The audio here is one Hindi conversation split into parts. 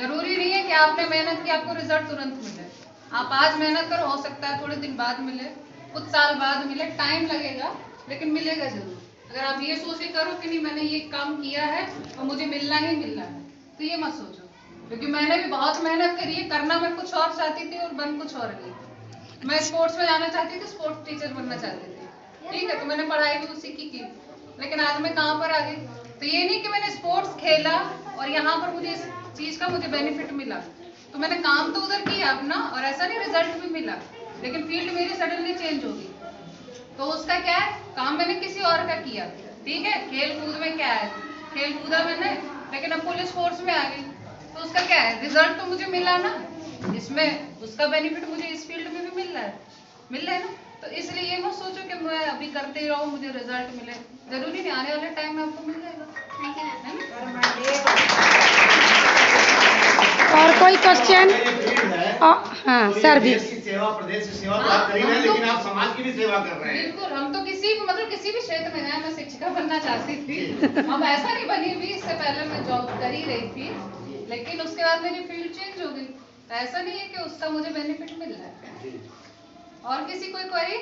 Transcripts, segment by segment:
जरूरी नहीं है कि आपने मेहनत की आपको रिजल्ट तुरंत मिले। आप आज मेहनत करो, हो सकता है थोड़े दिन बाद मिले, कुछ साल बाद मिले, टाइम लगेगा लेकिन मिलेगा जरूर। अगर आप ये सोच के करो कि नहीं मैंने ये काम किया है और मुझे मिलना ही मिलना है, तो ये मत सोचो, क्योंकि मैंने भी बहुत मेहनत करी है। करना मैं कुछ और चाहती थी और बन कुछ और गई। मैं स्पोर्ट्स में जाना चाहती थी, स्पोर्ट्स टीचर बनना चाहती थी, ठीक है, तो मैंने पढ़ाई भी उसी की, लेकिन आज मैं कहाँ पर आ गई। तो ये नहीं कि मैंने स्पोर्ट्स खेला और यहाँ पर मुझे इस चीज का मुझे बेनिफिट मिला, तो मैंने काम तो उधर किया अपना और ऐसा नहीं रिजल्ट भी मिला, लेकिन फील्ड मेरी सडनली चेंज होगी। तो उसका क्या है, काम मैंने किसी और का किया, ठीक है। खेल कूद में क्या है, खेल कूदा मैंने, लेकिन अब पुलिस फोर्स में आ गई, तो उसका क्या है, रिजल्ट तो मुझे मिला ना, इसमें उसका बेनिफिट मुझे इस फील्ड में भी मिल रहा है ना। तो इसलिए ये मत सोचो कि मैं अभी करते ही रहूं मुझे रिजल्ट मिले, जरूरी नहीं, आने वाले टाइम में आपको मिल जाएगा। और कोई क्वेश्चन? हाँ सर भी। प्रदेश की सेवा तो आप कर ही रहे हैं, लेकिन आप समाज की भी सेवा कर रहे हैं। बिल्कुल, हम तो किसी भी क्षेत्र में है। मैं शिक्षिका बनना चाहती थी, अब ऐसा नहीं बनी हुई, इससे पहले मैं जॉब कर ही रही थी, लेकिन उसके बाद मेरी फील्ड चेंज हो गई। ऐसा नहीं है कि उसका मुझे बेनिफिट मिल रहा है। और किसी कोई क्वेरी?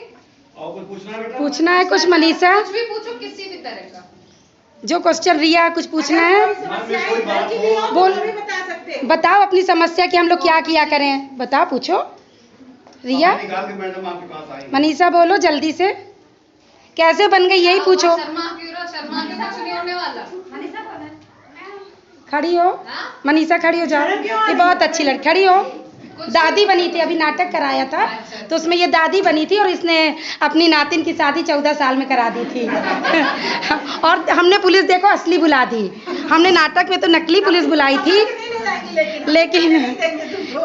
और कुछ पूछना है बेटा? पूछना है कुछ मनीषा? कुछ भी पूछो, किसी भी तरह का जो क्वेश्चन रिया कुछ पूछना है बोल, बताओ अपनी समस्या कि हम लोग क्या किया करें, बताओ, पूछो रिया। मैडम आपके पास आई। मनीषा बोलो जल्दी से, कैसे बन गई यही पूछो। शर्मा के कुछ नहीं होने वाला। खड़ी हो मनीषा, खड़ी हो जाओ, ये बहुत अच्छी लड़की, खड़ी हो। दादी बनी थी, अभी नाटक कराया था तो उसमें ये दादी बनी थी और इसने अपनी नातिन की शादी 14 साल में करा दी थी। और हमने पुलिस देखो असली बुला दी, हमने नाटक में तो नकली पुलिस बुलाई थी,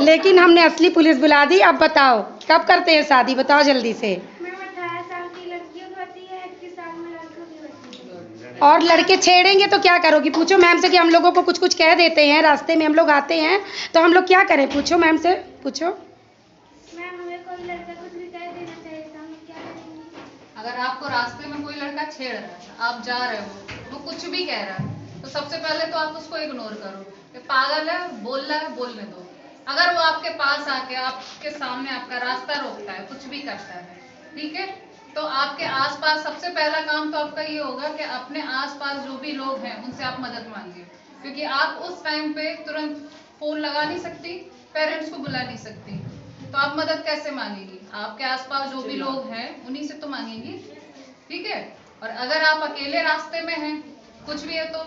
लेकिन हमने असली पुलिस बुला दी। अब बताओ कब करते हैं शादी, बताओ जल्दी से। और लड़के छेड़ेंगे तो क्या करोगी, पूछो मैम से कि हम लोगों को कुछ कुछ कह देते हैं, रास्ते में हम लोग आते हैं तो हम लोग क्या करें, पूछो मैम से, पूछो। मैम हमें कोई लड़का कुछ भी कह देना चाहिए तो हम लोग क्या करेंगे? अगर आपको रास्ते में कोई लड़का छेड़ रहा है, आप जा रहे हो, वो कुछ भी कह रहा है, तो सबसे पहले तो आप उसको इग्नोर करो कि पागल है, बोल रहा है, बोलने दो। अगर वो आपके पास आके आपके सामने आपका रास्ता रोकता है, कुछ भी करता है, ठीक है, तो आपके आसपास सबसे पहला काम तो आपका ये होगा कि अपने आसपास जो भी लोग हैं उनसे आप मदद मांगिए, क्योंकि आप उस टाइम पे तुरंत फोन लगा नहीं सकती, पेरेंट्स को बुला नहीं सकती, तो आप मदद कैसे मांगेंगी, आपके आसपास जो भी लोग हैं उन्हीं से तो मांगेंगी, ठीक है। और अगर आप अकेले रास्ते में हैं, कुछ भी है, तो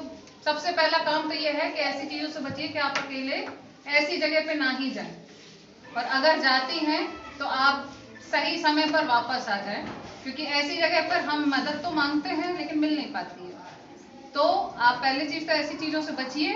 सबसे पहला काम तो ये है कि ऐसी चीजों से बचिए कि आप अकेले ऐसी जगह पे ना ही जाएं, और अगर जाती हैं तो आप सही समय पर वापस आ जाएं, क्योंकि ऐसी जगह पर हम मदद तो मांगते हैं लेकिन मिल नहीं पाती है। तो आप पहली चीज तो ऐसी चीजों से बचिए,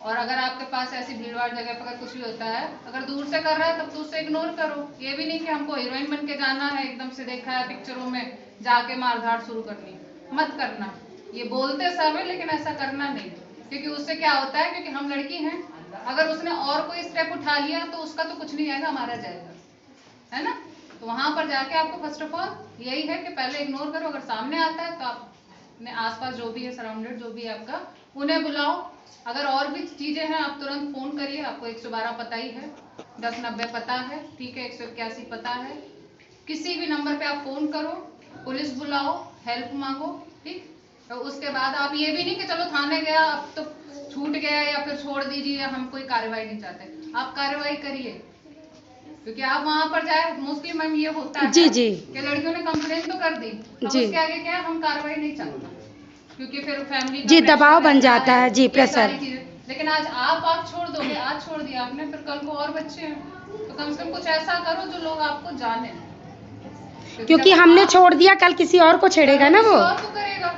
और अगर आपके पास ऐसी भीड़भाड़ जगह पर कुछ भी होता है, अगर दूर से कर रहा है तब तो उससे इग्नोर करो। ये भी नहीं कि हमको हीरोइन बन के जाना है, एकदम से देखा है पिक्चरों में जाके मारधाड़ शुरू करनी, मत करना। ये बोलते सब है लेकिन ऐसा करना नहीं, क्योंकि उससे क्या होता है, क्योंकि हम लड़की हैं, अगर उसने और कोई स्टेप उठा लिया तो उसका तो कुछ नहीं जाएगा, हमारा जाएगा, है ना। तो वहां पर जाके आपको फर्स्ट ऑफ ऑल यही है कि पहले इग्नोर करो। अगर सामने आता है तो आप अपने आसपास जो भी है, सराउंडेड जो भी है आपका, उन्हें बुलाओ। अगर और भी चीजें हैं आप तुरंत फोन करिए, आपको 112 पता ही है, 1090 पता है, ठीक है, 181 पता है, किसी भी नंबर पे आप फोन करो, पुलिस बुलाओ, हेल्प मांगो, ठीक। तो उसके बाद आप ये भी नहीं कि चलो थाने गया अब तो छूट गया या फिर छोड़ दीजिए, या हम कोई कार्रवाई नहीं चाहते, आप कार्रवाई करिए, क्योंकि आप वहां पर जाए मोस्टली मैम ये होता है जी जी कि लड़कियों ने कंप्लेंट तो कर दी, अब उसके आगे क्या है, हम कार्रवाई नहीं चाहते, क्योंकि फिर फैमिली जी दबाव बन जाता है, जी प्रेशर। लेकिन आज आप छोड़ दोगे, आज छोड़ दिया आपने, फिर कल को और बच्चे हैं, तो कम से कम कुछ ऐसा करो जो लोग आपको जाने, क्योंकि हमने छोड़ दिया कल किसी और को छेड़ेगा ना वो, और को करेगा।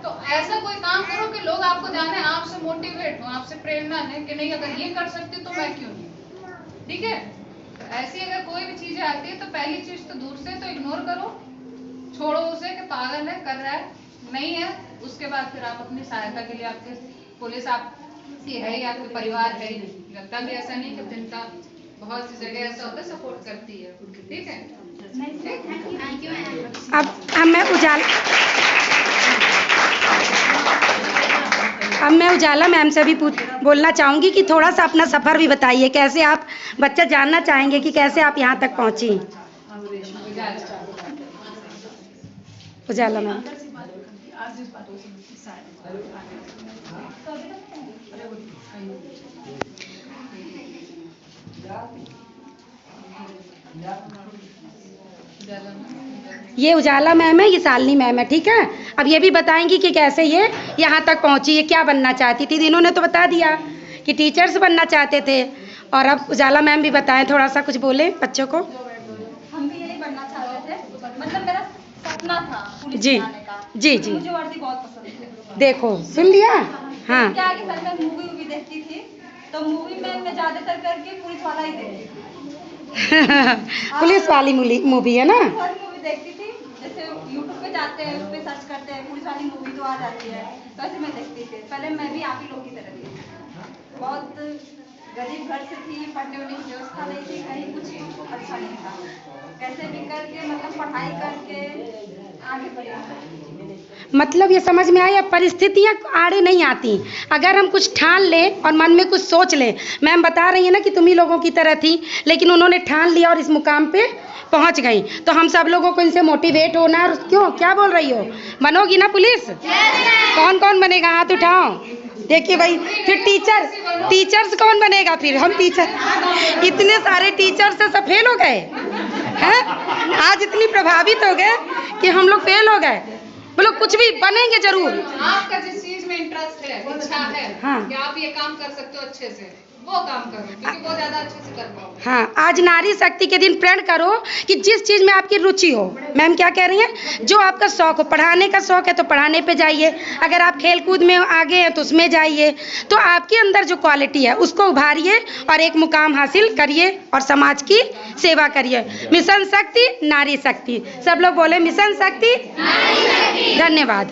तो ऐसा कोई काम करो कि लोग आपको जाने, आपसे मोटिवेट हो, आपसे प्रेरणा है कि नहीं अगर ये कर सकती तो मैं क्यों नहीं, ठीक है। तो ऐसी अगर कोई भी चीजें आती है तो पहली चीज तो दूर से तो इग्नोर करो, छोड़ो उसे कि पागल है, कर रहा है, नहीं है। उसके बाद फिर आप अपनी सहायता के लिए, आपके पुलिस आपकी है ही, आपके परिवार है ही, लगता भी ऐसा नहीं कि जनता बहुत सी जगह ऐसा होता है सपोर्ट करती है, ठीक है। अब मैं उजाला अब मैं उजाला मैम से भी बोलना चाहूँगी कि थोड़ा सा अपना सफ़र भी बताइए, कैसे आप, बच्चा जानना चाहेंगे कि कैसे आप यहाँ तक पहुँची। उजाला मैम। ये उजाला मैम है, ये शालिनी मैम है, ठीक है। अब ये भी बताएंगी कि कैसे ये यहाँ तक पहुँची, ये क्या बनना चाहती थी। इन्होंने तो बता दिया कि टीचर्स बनना चाहते थे, और अब उजाला मैम भी बताएं, थोड़ा सा कुछ बोले बच्चों को। हम भी यही बनना चाहते थे, मतलब मेरा सपना था पुलिस जी बनने का। जी जी, मुझे वर्दी बहुत पसंद थी। देखो सुन लिया। हाँ क्या कि पहले मैं मूवी देखती थी, तो मूवी में मैं ज्यादातर करके पुलिस वाला ही देखती थी। पुलिस वाली मूवी है ना। मूवी देखती थी, जैसे यूट्यूब पे जाते हैं, उस पे सर्च करते हैं, पुलिस वाली मूवी तो आ जाती है, तो ऐसे मैं देखती थी। पहले मैं भी आप ही लोग की तरह थी, बहुत गरीब घर से थी, पढ़ने उड़ने की व्यवस्था नहीं थी, कहीं कुछ अच्छा नहीं था, कैसे भी करके मतलब पढ़ाई करके आगे बढ़ी। मतलब ये समझ में आया, परिस्थितियाँ आड़े नहीं आती, अगर हम कुछ ठान लें और मन में कुछ सोच लें। मैम बता रही है ना कि तुम ही लोगों की तरह थी, लेकिन उन्होंने ठान लिया और इस मुकाम पे पहुंच गई। तो हम सब लोगों को इनसे मोटिवेट होना है। क्यों, क्या बोल रही हो, बनोगी ना पुलिस? कौन कौन बनेगा, हाथ उठाओ। देखिए भाई, फिर टीचर्स कौन बनेगा? फिर हम टीचर, इतने सारे टीचर से सब फेल हो गए हैं, आज इतनी प्रभावित हो गए कि हम लोग फेल हो गए। बोलो कुछ भी बनेंगे जरूर। आपका जिस चीज में इंटरेस्ट है, इच्छा है, हाँ। कि आप ये काम कर सकते हो अच्छे से, वो काम करो, क्योंकि बहुत ज्यादा अच्छे से कर पाओगे। हाँ, आज नारी शक्ति के दिन प्रण करो कि जिस चीज़ में आपकी रुचि हो। मैम क्या कह रही हैं, जो आपका शौक हो, पढ़ाने का शौक है तो पढ़ाने पे जाइए, अगर आप खेल कूद में आगे हैं तो उसमें जाइए। तो आपके अंदर जो क्वालिटी है उसको उभारिए और एक मुकाम हासिल करिए और समाज की सेवा करिए। मिशन शक्ति नारी शक्ति, सब लोग बोले मिशन शक्ति। धन्यवाद।